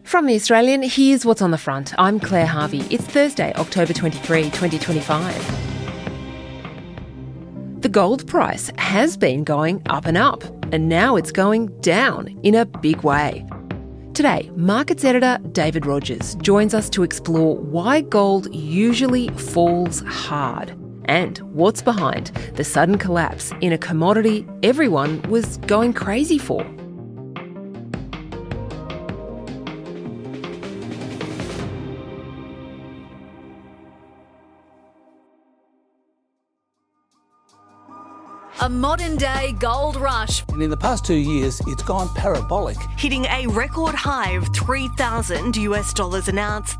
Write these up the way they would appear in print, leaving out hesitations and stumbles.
From The Australian, here's what's on the front. I'm Claire Harvey. It's Thursday, October 23, 2025. The gold price has been going up and up, and now it's going down in a big way. Today, markets editor David Rogers joins us to explore why gold usually falls hard and what's behind the sudden collapse in a commodity everyone was going crazy for. A modern-day gold rush. And in the past 2 years, it's gone parabolic. Hitting a record high of $3,000 an ounce.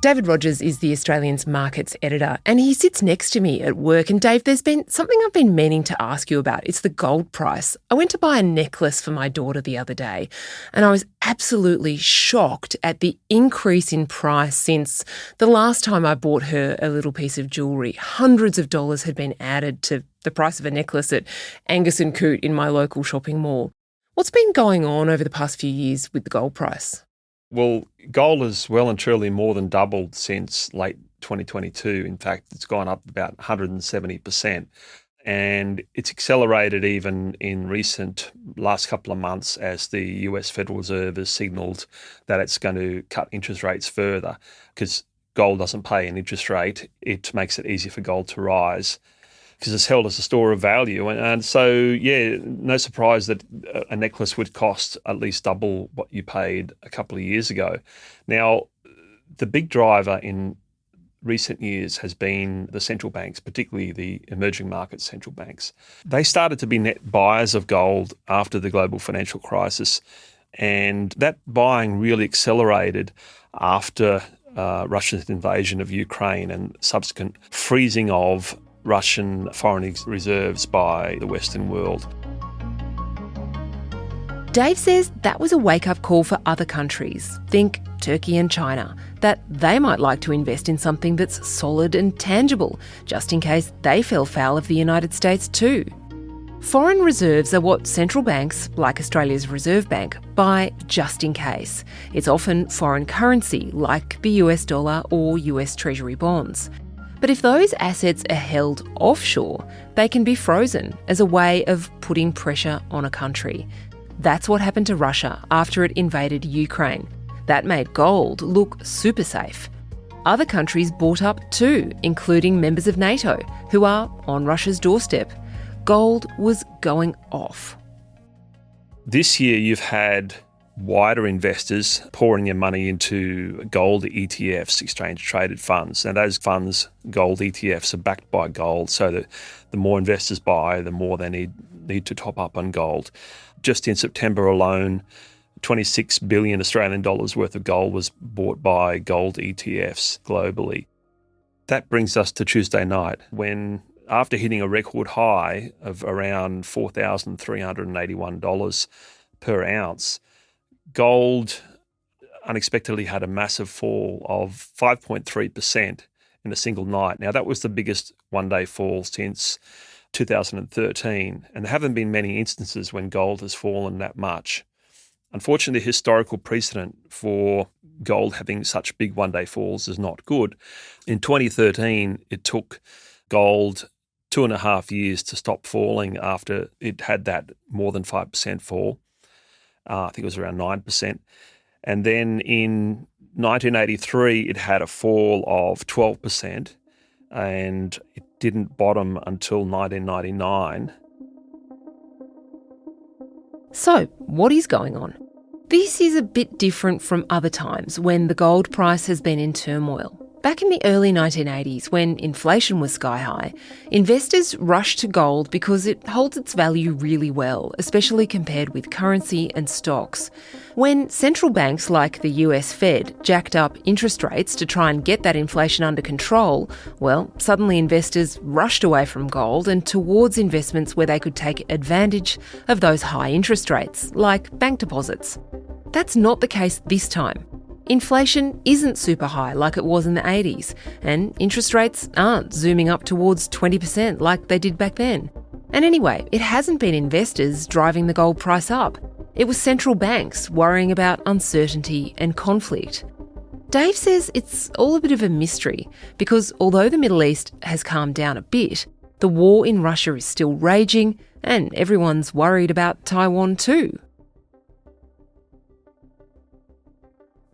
David Rogers is The Australian's markets editor, and he sits next to me at work. And Dave, there's been something I've been meaning to ask you about. It's the gold price. I went to buy a necklace for my daughter the other day, and I was absolutely shocked at the increase in price since the last time I bought her a little piece of jewellery. Hundreds of dollars had been added to the price of a necklace at Angus & Coote in my local shopping mall. What's been going on over the past few years with the gold price? Well, gold has well and truly more than doubled since late 2022. In fact, it's gone up about 170%. And it's accelerated even in recent last couple of months as the US Federal Reserve has signalled that it's going to cut interest rates further because gold doesn't pay an interest rate. It makes it easier for gold to rise because it's held as a store of value. And so, yeah, no surprise that a necklace would cost at least double what you paid a couple of years ago. Now, the big driver in recent years has been the central banks, particularly the emerging market central banks. They started to be net buyers of gold after the global financial crisis, and that buying really accelerated after Russia's invasion of Ukraine and subsequent freezing of Russian foreign reserves by the Western world. Dave says that was a wake-up call for other countries, think Turkey and China, that they might like to invest in something that's solid and tangible, just in case they fell foul of the United States too. Foreign reserves are what central banks, like Australia's Reserve Bank, buy just in case. It's often foreign currency, like the US dollar or US Treasury bonds. But if those assets are held offshore, they can be frozen as a way of putting pressure on a country. That's what happened to Russia after it invaded Ukraine. That made gold look super safe. Other countries bought up too, including members of NATO, who are on Russia's doorstep. Gold was going off. This year you've had wider investors pouring their money into gold ETFs, exchange-traded funds. Now those funds, gold ETFs, are backed by gold, so that the more investors buy, the more they need to top up on gold. Just in September alone, 26 billion Australian dollars worth of gold was bought by gold ETFs globally. That brings us to Tuesday night, when after hitting a record high of around $4,381 per ounce, gold unexpectedly had a massive fall of 5.3% in a single night. Now, that was the biggest one-day fall since 2013, and there haven't been many instances when gold has fallen that much. Unfortunately, the historical precedent for gold having such big one-day falls is not good. In 2013, it took gold 2.5 years to stop falling after it had that more than 5% fall. I think it was around 9%. And then in 1983, it had a fall of 12%, and it didn't bottom until 1999. So, what is going on? This is a bit different from other times when the gold price has been in turmoil. Back in the early 1980s, when inflation was sky high, investors rushed to gold because it holds its value really well, especially compared with currency and stocks. When central banks like the US Fed jacked up interest rates to try and get that inflation under control, well, suddenly investors rushed away from gold and towards investments where they could take advantage of those high interest rates, like bank deposits. That's not the case this time. Inflation isn't super high like it was in the 80s, and interest rates aren't zooming up towards 20% like they did back then. And anyway, it hasn't been investors driving the gold price up. It was central banks worrying about uncertainty and conflict. Dave says it's all a bit of a mystery because although the Middle East has calmed down a bit, the war in Russia is still raging and everyone's worried about Taiwan too.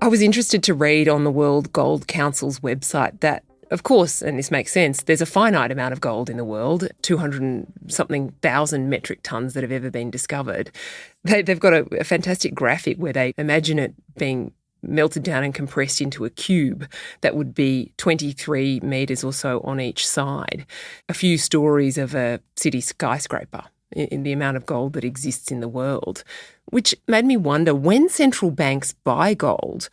I was interested to read on the World Gold Council's website that, of course, and this makes sense, there's a finite amount of gold in the world, 200 and something thousand metric tonnes that have ever been discovered. They've got a fantastic graphic where they imagine it being melted down and compressed into a cube that would be 23 metres or so on each side. A few stories of a city skyscraper in the amount of gold that exists in the world, which made me wonder, when central banks buy gold,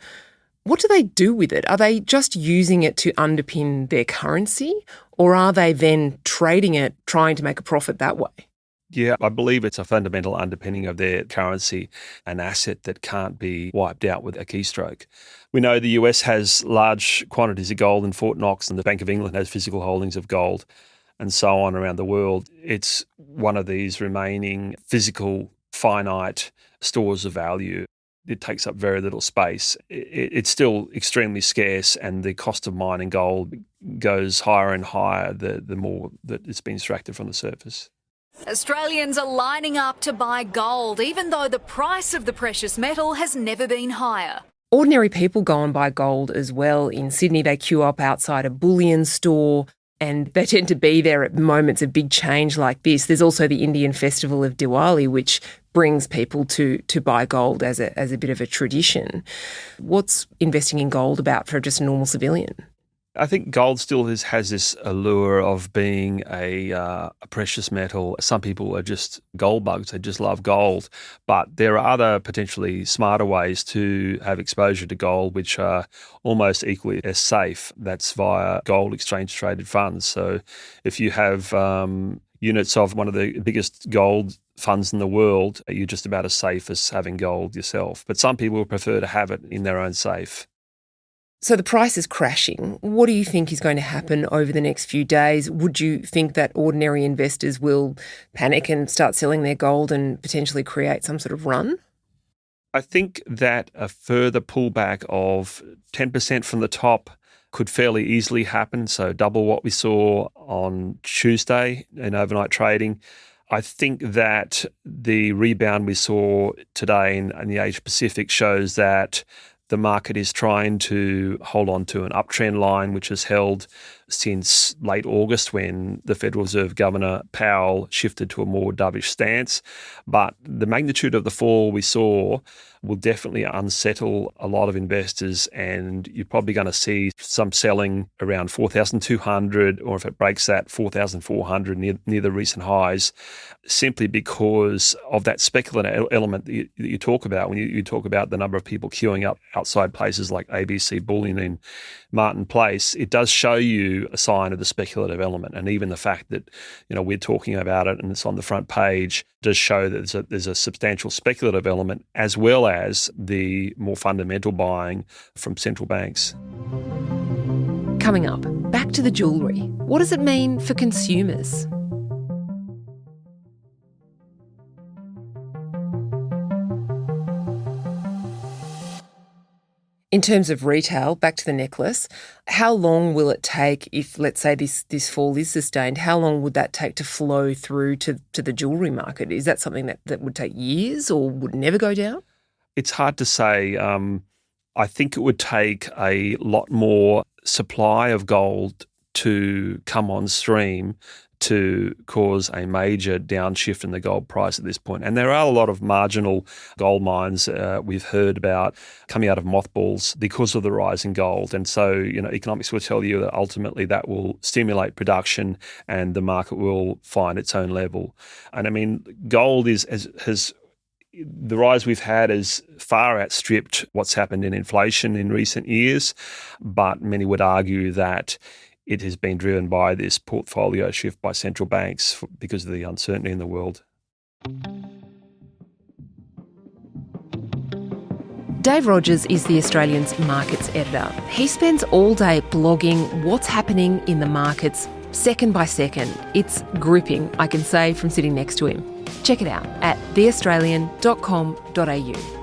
what do they do with it? Are they just using it to underpin their currency, or are they then trading it, trying to make a profit that way? Yeah, I believe it's a fundamental underpinning of their currency, an asset that can't be wiped out with a keystroke. We know the US has large quantities of gold in Fort Knox, and the Bank of England has physical holdings of gold, and so on around the world. It's one of these remaining physical, finite stores of value. It takes up very little space. It's still extremely scarce, and the cost of mining gold goes higher and higher the more that it's been extracted from the surface. Australians are lining up to buy gold, even though the price of the precious metal has never been higher. Ordinary people go and buy gold as well. In Sydney, they queue up outside a bullion store, and they tend to be there at moments of big change like this. There's also the Indian festival of Diwali, which brings people to buy gold as a bit of a tradition. What's investing in gold about for just a normal civilian? I think gold still has this allure of being a precious metal. Some people are just gold bugs. They just love gold. But there are other potentially smarter ways to have exposure to gold, which are almost equally as safe. That's via gold exchange-traded funds. So if you have units of one of the biggest gold funds in the world, you're just about as safe as having gold yourself. But some people prefer to have it in their own safe. So the price is crashing. What do you think is going to happen over the next few days? Would you think that ordinary investors will panic and start selling their gold and potentially create some sort of run? I think that a further pullback of 10% from the top could fairly easily happen, so double what we saw on Tuesday in overnight trading. I think that the rebound we saw today in the Asia Pacific shows that the market is trying to hold on to an uptrend line, which has held since late August when the Federal Reserve Governor Powell shifted to a more dovish stance. But the magnitude of the fall we saw will definitely unsettle a lot of investors, and you're probably going to see some selling around 4,200, or if it breaks that, 4,400 near the recent highs, simply because of that speculative element that you talk about when you talk about the number of people queuing up outside places like ABC Bullion in Martin Place. It does show you a sign of the speculative element, and even the fact that we're talking about it and it's on the front page does show that there's a substantial speculative element, as well as the more fundamental buying from central banks. Coming up, back to the jewellery. What does it mean for consumers? In terms of retail, back to the necklace, how long will it take if, let's say, this fall is sustained, how long would that take to flow through to the jewellery market? Is that something that would take years or would never go down? It's hard to say. I think it would take a lot more supply of gold to come on stream to cause a major downshift in the gold price at this point. And there are a lot of marginal gold mines we've heard about coming out of mothballs because of the rise in gold. And so, economics will tell you that ultimately that will stimulate production and the market will find its own level. And I mean, gold has the rise we've had has far outstripped what's happened in inflation in recent years, but many would argue that it has been driven by this portfolio shift by central banks because of the uncertainty in the world. Dave Rogers is the Australian's markets editor. He spends all day blogging what's happening in the markets second by second. It's gripping, I can say, from sitting next to him. Check it out at theaustralian.com.au.